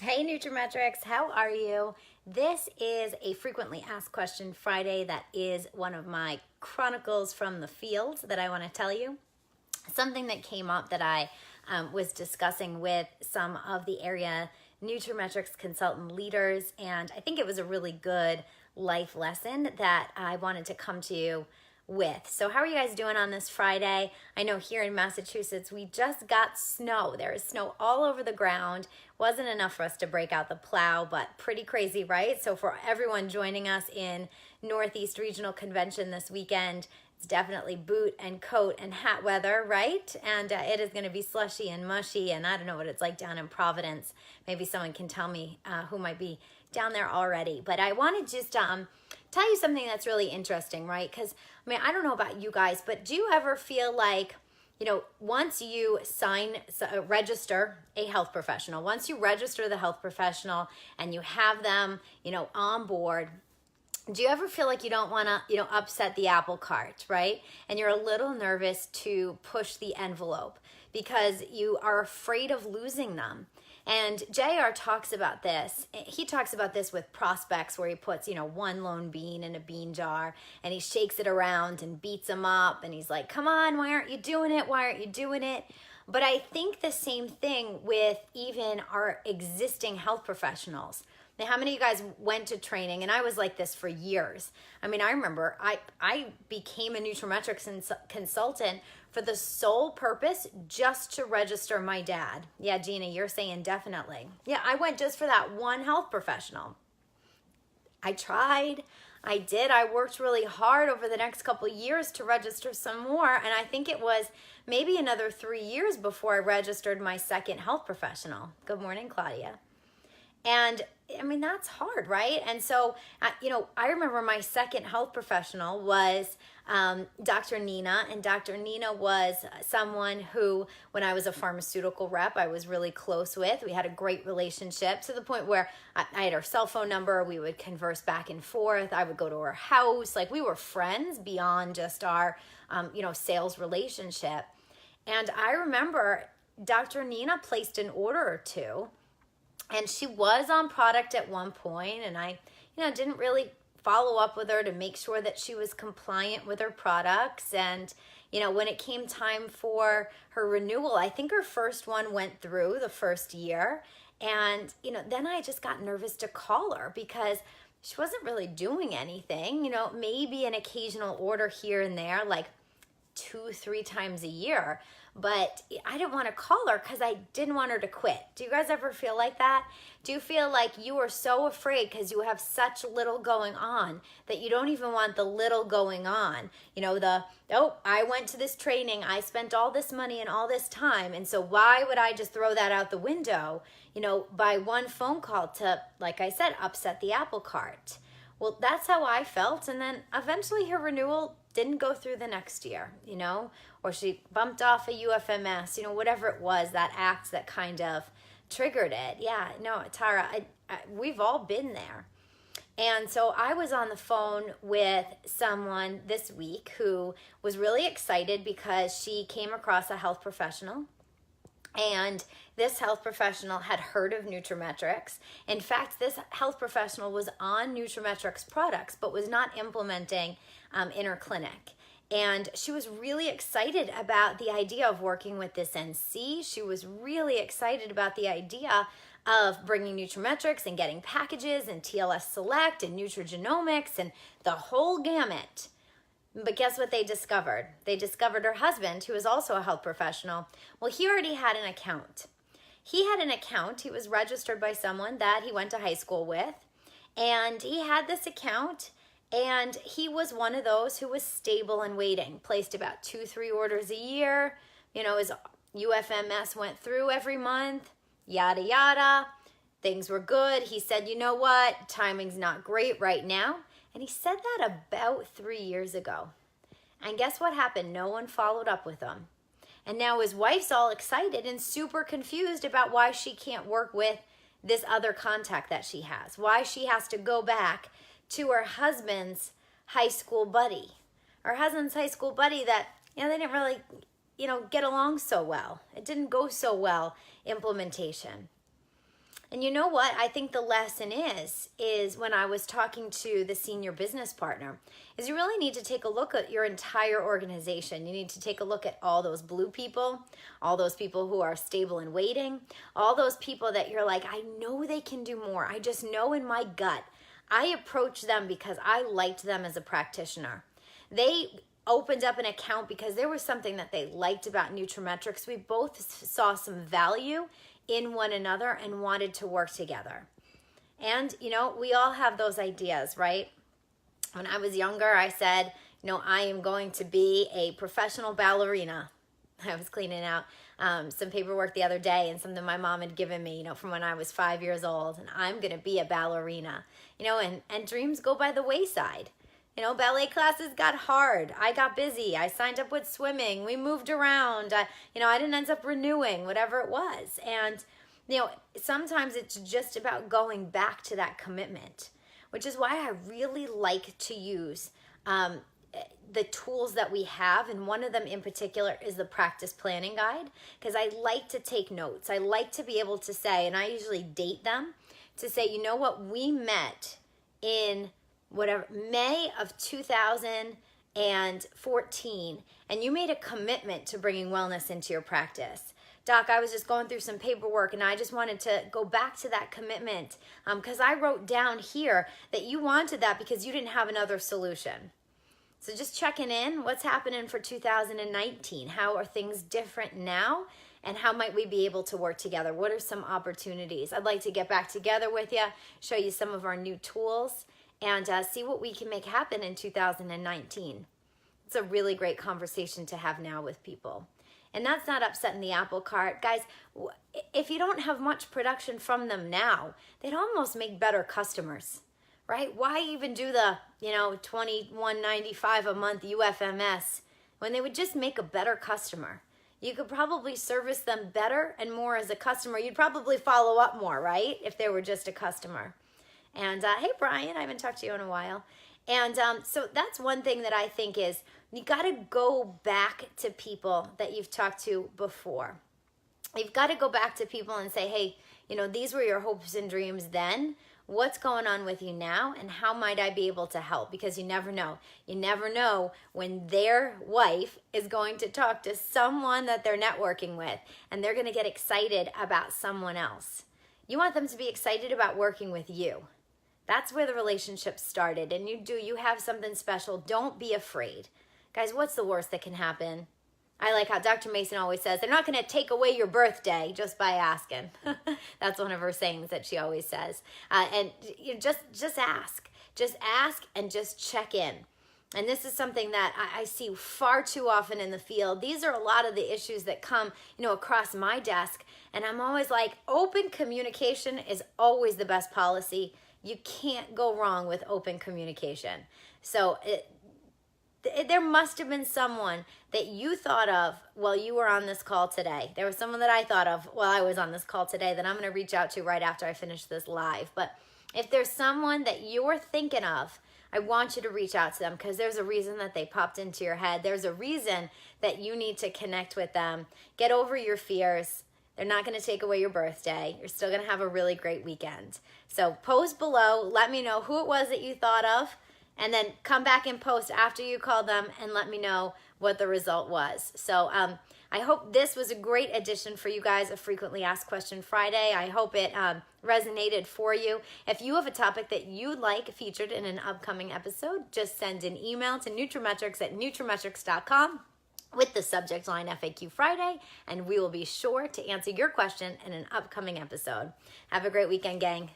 Hey nutraMetrix, how are you? This is a frequently asked question Friday that is one of my chronicles from the field that I want to tell you. Something that came up that I was discussing with some of the area nutraMetrix consultant leaders, and I think it was a really good life lesson that I wanted to come to you with. So how are you guys doing on this Friday? I know here in Massachusetts we just got snow. There is snow all over the ground. Wasn't enough for us to break out the plow, but pretty crazy, right? So for everyone joining us in Northeast Regional Convention this weekend, it's definitely boot and coat and hat weather, right? And it is going to be slushy and mushy, and I don't know what it's like down in Providence. Maybe someone can tell me who might be down there already. But I want to just tell you something that's really interesting, right? Because, I mean, I don't know about you guys, but do you ever feel like, once you register a health professional, once you register the health professional and you have them, on board, do you ever feel like you don't want to, upset the apple cart, right? And you're a little nervous to push the envelope because you are afraid of losing them. And JR talks about this. He talks about this with prospects where he puts, one lone bean in a bean jar and he shakes it around and beats them up. And he's like, come on, why aren't you doing it? Why aren't you doing it? But I think the same thing with even our existing health professionals. Now, how many of you guys went to training? And I was like this for years. I mean, I remember I became a nutraMetrix consultant for the sole purpose just to register my dad. Yeah, Gina, you're saying definitely. Yeah, I went just for that one health professional. I tried. I did. I worked really hard over the next couple of years to register some more. And I think it was maybe another 3 years before I registered my second health professional. Good morning, Claudia. And I mean, that's hard, right? And so, I remember my second health professional was Dr. Nina. And Dr. Nina was someone who, when I was a pharmaceutical rep, I was really close with. We had a great relationship to the point where I had her cell phone number. We would converse back and forth. I would go to her house. Like, we were friends beyond just our, sales relationship. And I remember Dr. Nina placed an order or two. And she was on product at one point, and I, didn't really follow up with her to make sure that she was compliant with her products. And, when it came time for her renewal, I think her first one went through the first year. And, then I just got nervous to call her because she wasn't really doing anything, maybe an occasional order here and there, like 2-3 times a year. But I didn't want to call her because I didn't want her to quit. Do you guys ever feel like that? Do you feel like you are so afraid because you have such little going on that you don't even want the little going on? I went to this training, I spent all this money and all this time, and so why would I just throw that out the window, by one phone call to, like I said, upset the apple cart? Well, that's how I felt. And then eventually her renewal didn't go through the next year, or she bumped off a UFMS, whatever it was, that act that kind of triggered it. Yeah, no, Tara, we've all been there. And so I was on the phone with someone this week who was really excited because she came across a health professional. And this health professional had heard of nutraMetrix. In fact, this health professional was on nutraMetrix products, but was not implementing in her clinic. And she was really excited about the idea of working with this NC. She was really excited about the idea of bringing nutraMetrix and getting packages and TLS Select and nutrigenomics and the whole gamut. But guess what they discovered? They discovered her husband, who was also a health professional. Well, he already had an account. He had an account. He was registered by someone that he went to high school with. And he had this account, and he was one of those who was stable and waiting. Placed about 2-3 orders a year. His UFMS went through every month, yada, yada. Things were good. He said, you know what? Timing's not great right now. And he said that about 3 years ago. And guess what happened? No one followed up with him. And now his wife's all excited and super confused about why she can't work with this other contact that she has. Why she has to go back to her husband's high school buddy. Her husband's high school buddy that, they didn't really, get along so well. It didn't go so well, implementation. And you know what? I think the lesson is when I was talking to the senior business partner, is you really need to take a look at your entire organization. You need to take a look at all those blue people, all those people who are stable and waiting, all those people that you're like, I know they can do more. I just know in my gut. I approached them because I liked them as a practitioner. They opened up an account because there was something that they liked about nutraMetrix. We both saw some value in one another and wanted to work together. And, you know, we all have those ideas, right? When I was younger, I said, you know, I am going to be a professional ballerina. I was cleaning out some paperwork the other day and something my mom had given me, you know, from when I was 5 years old. And I'm going to be a ballerina, you know, and dreams go by the wayside. You know, ballet classes got hard. I got busy. I signed up with swimming. We moved around. You know, I didn't end up renewing, whatever it was. And, you know, sometimes it's just about going back to that commitment, which is why I really like to use the tools that we have. And one of them in particular is the practice planning guide, because I like to take notes. I like to be able to say, and I usually date them, to say, you know what, we met in whatever, May of 2014, and you made a commitment to bringing wellness into your practice. Doc, I was just going through some paperwork and I just wanted to go back to that commitment because I wrote down here that you wanted that because you didn't have another solution. So just checking in, what's happening for 2019? How are things different now? And how might we be able to work together? What are some opportunities? I'd like to get back together with you, show you some of our new tools, and see what we can make happen in 2019. It's a really great conversation to have now with people. And that's not upsetting the apple cart. Guys, if you don't have much production from them now, they'd almost make better customers, right? Why even do the, you know, $21.95 a month UFMS when they would just make a better customer? You could probably service them better and more as a customer. You'd probably follow up more, right? If they were just a customer. And hey, Brian, I haven't talked to you in a while. And so that's one thing that I think is you got to go back to people that you've talked to before. You've got to go back to people and say, hey, you know, these were your hopes and dreams then. What's going on with you now? And how might I be able to help? Because you never know. You never know when their wife is going to talk to someone that they're networking with and they're going to get excited about someone else. You want them to be excited about working with you. That's where the relationship started. And you have something special. Don't be afraid. Guys, what's the worst that can happen? I like how Dr. Mason always says, they're not going to take away your birthday just by asking. That's one of her sayings that she always says. And you just ask. Just ask and just check in. And this is something that I see far too often in the field. These are a lot of the issues that come, you know, across my desk. And I'm always like, open communication is always the best policy. You can't go wrong with open communication. So there must have been someone that you thought of while you were on this call today. There was someone that I thought of while I was on this call today that I'm going to reach out to right after I finish this live. But if there's someone that you're thinking of, I want you to reach out to them because there's a reason that they popped into your head. There's a reason that you need to connect with them. Get over your fears. They're not going to take away your birthday. You're still going to have a really great weekend. So post below. Let me know who it was that you thought of. And then come back and post after you call them and let me know what the result was. So I hope this was a great addition for you guys, a Frequently Asked Question Friday. I hope it resonated for you. If you have a topic that you'd like featured in an upcoming episode, just send an email to nutraMetrix@nutrametrix.com with the subject line FAQ Friday, and we will be sure to answer your question in an upcoming episode. Have a great weekend, gang.